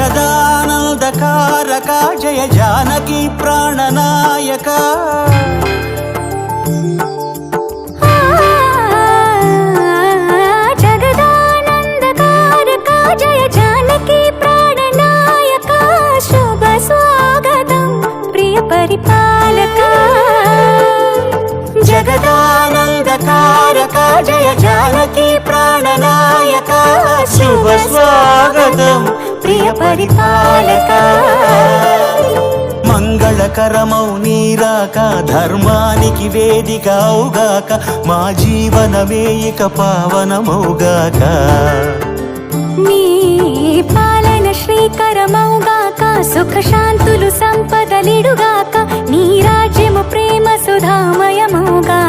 జగదానందకారక జయ జానకి ప్రాణనాయక జగదానందకారక జయ జానకి ప్రాణనాయక శుభ స్వాగతం ప్రియ పరిపాలక జగదానందకారక జయ జానకి ప్రాణనాయక శుభ స్వాగతం ప్రియ పరిపాలక మంగళకరమౌ నీరాక ధర్మానికి వేదిక అవుగాక మా జీవనమే ఇక పావనమౌగాక నీ పాలన శ్రీకరమౌగాక సుఖ శాంతులు సంపదలిడుగాక నీ రాజ్యము ప్రేమ సుధామయమౌగాక